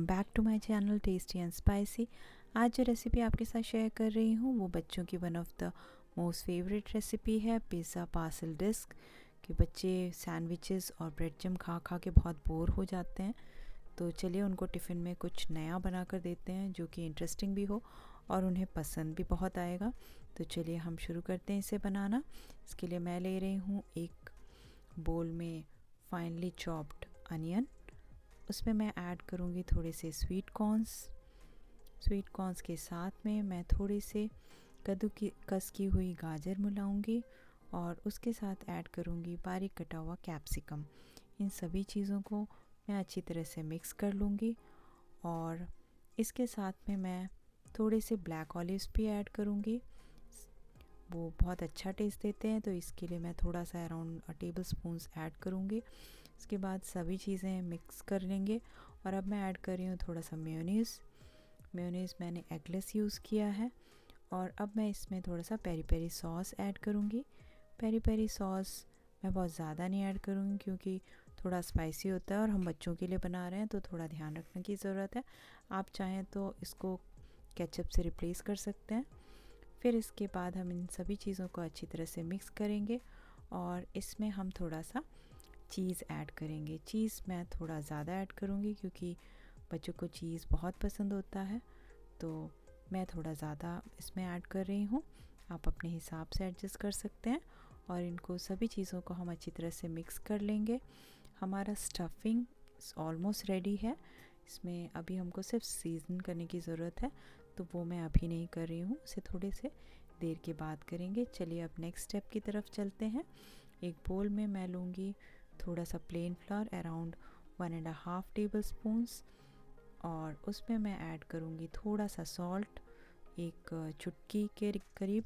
Welcome back to my channel tasty and spicy. आज जो recipe आपके साथ शेयर कर रही हूँ वो बच्चों की one of the most favourite recipe है, पिज़्ज़ा पार्सल डिस्क। कि बच्चे सैंडविचेस और ब्रेड जैम खा खा के बहुत बोर हो जाते हैं, तो चलिए उनको टिफ़िन में कुछ नया बना कर देते हैं जो कि इंटरेस्टिंग भी हो और उन्हें पसंद भी बहुत आएगा। तो चलिए हम शुरू करते हैं इसे बनाना। इसके लिए मैं ले रही हूँ एक बोल में फाइनली चॉप्ड अनियन। उसमें मैं ऐड करूँगी थोड़े से स्वीट कॉर्न्स के साथ में मैं थोड़ी से कस की हुई गाजर मिलाऊंगी और उसके साथ ऐड करूँगी बारीक कटा हुआ कैप्सिकम। इन सभी चीज़ों को मैं अच्छी तरह से मिक्स कर लूँगी और इसके साथ में मैं थोड़े से ब्लैक ऑलिव्स भी ऐड करूँगी। वो बहुत अच्छा टेस्ट देते हैं, तो इसके लिए मैं थोड़ा सा अराउंड टेबल स्पून्स ऐड करूँगी। इसके बाद सभी चीज़ें मिक्स कर लेंगे और अब मैं ऐड कर रही हूँ थोड़ा सा मेयोनीज़ मैंने एगलेस यूज़ किया है। और अब मैं इसमें थोड़ा सा पेरी पेरी सॉस ऐड करूँगी। पेरी पेरी सॉस मैं बहुत ज़्यादा नहीं ऐड करूँगी क्योंकि थोड़ा स्पाइसी होता है और हम बच्चों के लिए बना रहे हैं, तो थोड़ा ध्यान रखने की ज़रूरत है। आप चाहें तो इसको केचप से रिप्लेस कर सकते हैं। फिर इसके बाद हम इन सभी चीज़ों को अच्छी तरह से मिक्स करेंगे और इसमें हम थोड़ा सा चीज़ ऐड करेंगे। चीज़ मैं थोड़ा ज़्यादा ऐड करूँगी क्योंकि बच्चों को चीज़ बहुत पसंद होता है, तो मैं थोड़ा ज़्यादा इसमें ऐड कर रही हूँ। आप अपने हिसाब से एडजस्ट कर सकते हैं और इनको सभी चीज़ों को हम अच्छी तरह से मिक्स कर लेंगे। हमारा स्टफिंग ऑलमोस्ट रेडी है। इसमें अभी हमको सिर्फ सीज़न करने की ज़रूरत है, तो वो मैं अभी नहीं कर रही हूँ, उसे थोड़े से देर के बाद करेंगे। चलिए अब नेक्स्ट स्टेप की तरफ चलते हैं। एक बोल में मैं लूँगी थोड़ा सा plane flower around 1.5 table spoons और उसमें मैं ऐड करूँगी थोड़ा सा सॉल्ट, एक चुटकी के करीब,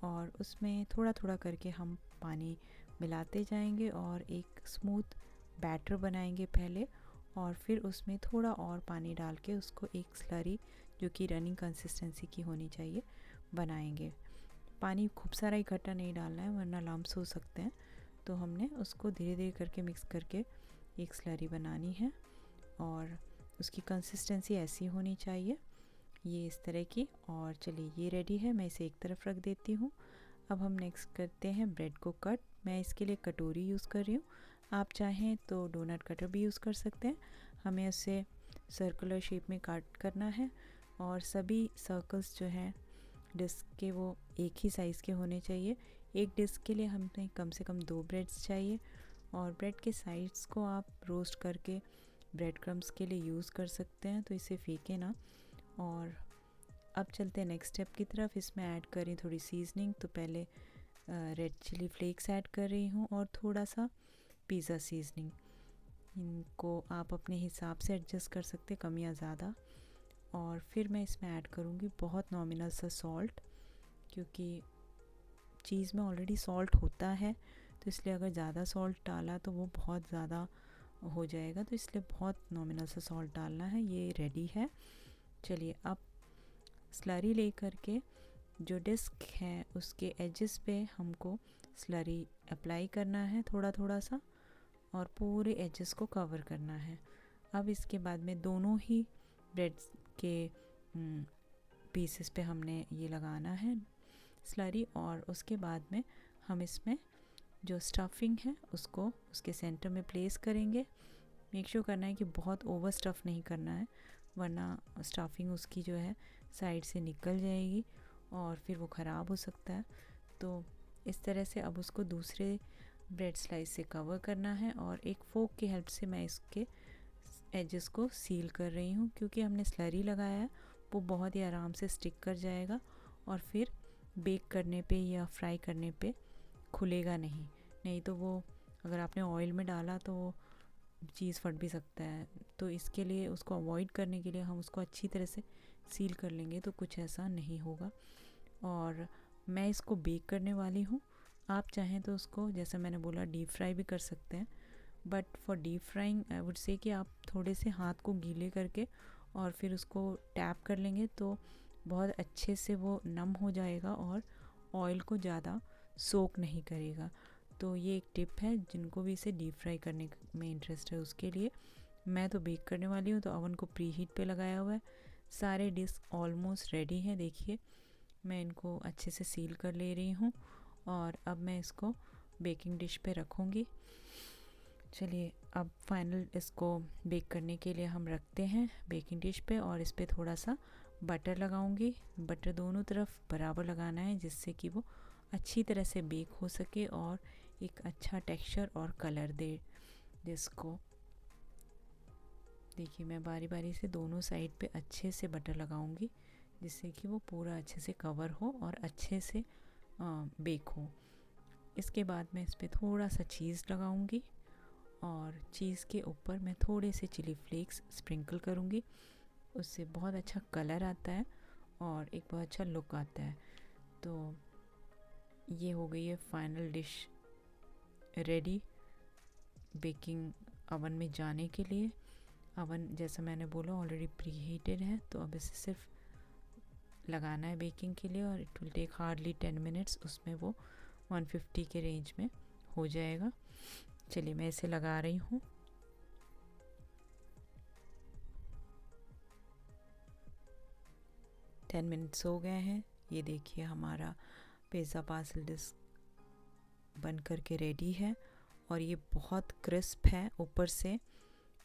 और उसमें थोड़ा थोड़ा करके हम पानी मिलाते जाएंगे और एक स्मूथ बैटर बनाएंगे पहले, और फिर उसमें थोड़ा और पानी डाल के उसको एक स्लरी जो कि रनिंग कंसिस्टेंसी की होनी चाहिए बनाएंगे। पानी खूब सारा इकट्ठा नहीं डालना है वरना लम्प्स हो सकते हैं, तो हमने उसको धीरे धीरे करके मिक्स करके एक स्लरी बनानी है और उसकी कंसिस्टेंसी ऐसी होनी चाहिए, ये इस तरह की। और चलिए ये रेडी है, मैं इसे एक तरफ रख देती हूँ। अब हम नेक्स्ट करते हैं ब्रेड को कट। मैं इसके लिए कटोरी यूज़ कर रही हूँ, आप चाहें तो डोनट कटर भी यूज़ कर सकते हैं। हमें उसे सर्कुलर शेप में कट करना है और सभी सर्कल्स जो हैं डिस्क के वो एक ही साइज़ के होने चाहिए। एक डिस्क के लिए हमें कम से कम 2 ब्रेड्स चाहिए और ब्रेड के साइड्स को आप रोस्ट करके ब्रेड क्रम्स के लिए यूज़ कर सकते हैं, तो इसे फेंकें ना। और अब चलते हैं नेक्स्ट स्टेप की तरफ। इसमें ऐड करें थोड़ी सीजनिंग, तो पहले रेड चिली फ्लेक्स ऐड कर रही हूँ और थोड़ा सा पिज़्ज़ा सीजनिंग। इनको आप अपने हिसाब से एडजस्ट कर सकते, कम या ज़्यादा। और फिर मैं इसमें ऐड करूँगी बहुत नॉमिनल सा सॉल्ट, क्योंकि चीज़ में ऑलरेडी सॉल्ट होता है, तो इसलिए अगर ज़्यादा सॉल्ट डाला तो वो बहुत ज़्यादा हो जाएगा, तो इसलिए बहुत नॉमिनल सा सॉल्ट डालना है। ये रेडी है। चलिए अब स्लरी ले करके जो डिस्क है उसके एजेस पे हमको स्लरी अप्लाई करना है थोड़ा थोड़ा सा और पूरे एजेस को कवर करना है। अब इसके बाद में दोनों ही ब्रेड के पीसेस पे हमने ये लगाना है स्लरी, और उसके बाद में हम इसमें जो स्टफिंग है उसको उसके सेंटर में प्लेस करेंगे। मेक श्योर करना है कि बहुत ओवर स्टफ़ नहीं करना है, वरना स्टफिंग उसकी जो है साइड से निकल जाएगी और फिर वो ख़राब हो सकता है। तो इस तरह से अब उसको दूसरे ब्रेड स्लाइस से कवर करना है और एक फोक की हेल्प से मैं इसके एजेस को सील कर रही हूँ, क्योंकि हमने स्लरी लगाया है वो बहुत ही आराम से स्टिक कर जाएगा और फिर बेक करने पे या फ्राई करने पे खुलेगा नहीं तो वो अगर आपने ऑयल में डाला तो वो चीज़ फट भी सकता है। तो इसके लिए उसको अवॉइड करने के लिए हम उसको अच्छी तरह से सील कर लेंगे, तो कुछ ऐसा नहीं होगा। और मैं इसको बेक करने वाली हूँ। आप चाहें तो उसको जैसे मैंने बोला डीप फ्राई भी कर सकते हैं, but for deep frying I would say कि आप थोड़े से हाथ को गीले करके और फिर उसको टैप कर लेंगे तो बहुत अच्छे से वो नम हो जाएगा और ऑयल को ज़्यादा सोक नहीं करेगा। तो ये एक टिप है जिनको भी इसे डीप फ्राई करने में इंटरेस्ट है उसके लिए। मैं तो बेक करने वाली हूँ, तो ओवन को प्री हीट पे लगाया हुआ है। सारे डिश ऑलमोस्ट रेडी हैं। देखिए मैं इनको अच्छे से सील कर ले रही हूँ और अब मैं इसको बेकिंग डिश पे रखूँगी। चलिए अब फाइनल इसको बेक करने के लिए हम रखते हैं बेकिंग डिश पे, और इस पर थोड़ा सा बटर लगाऊंगी। बटर दोनों तरफ बराबर लगाना है जिससे कि वो अच्छी तरह से बेक हो सके और एक अच्छा टेक्सचर और कलर दे जिसको। देखिए मैं बारी बारी से दोनों साइड पे अच्छे से बटर लगाऊंगी जिससे कि वो पूरा अच्छे से कवर हो और अच्छे से बेक हो। इसके बाद मैं इस पर थोड़ा सा चीज़ लगाऊंगी और चीज़ के ऊपर मैं थोड़े से चिली फ्लेक्स स्प्रिंकल करूँगी। उससे बहुत अच्छा कलर आता है और एक बहुत अच्छा लुक आता है। तो ये हो गई है final dish ready baking oven में जाने के लिए। ओवन जैसा मैंने बोला ऑलरेडी प्री हीटेड है, तो अब इसे सिर्फ लगाना है बेकिंग के लिए और it will take hardly 10 minutes. उसमें वो 150 के रेंज में हो जाएगा। चलिए मैं इसे लगा रही हूँ। टेन मिनट्स हो गए हैं। ये देखिए हमारा पिज़्ज़ा पार्सल डिश बन कर के रेडी है और ये बहुत क्रिस्प है। ऊपर से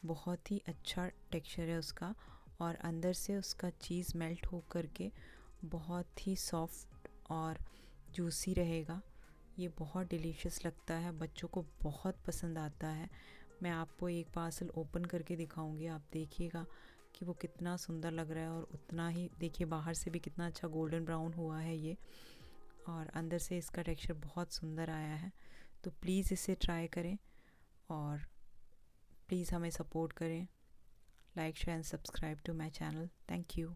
बहुत ही अच्छा टेक्सचर है उसका और अंदर से उसका चीज़ मेल्ट हो करके बहुत ही सॉफ्ट और जूसी रहेगा। ये बहुत डिलीशियस लगता है, बच्चों को बहुत पसंद आता है। मैं आपको एक पार्सल ओपन करके दिखाऊंगी, आप देखिएगा कि वो कितना सुंदर लग रहा है और उतना ही देखिए बाहर से भी कितना अच्छा गोल्डन ब्राउन हुआ है ये, और अंदर से इसका टेक्सचर बहुत सुंदर आया है। तो प्लीज़ इसे ट्राई करें और प्लीज़ हमें सपोर्ट करें। Like share and subscribe to my channel. Thank you.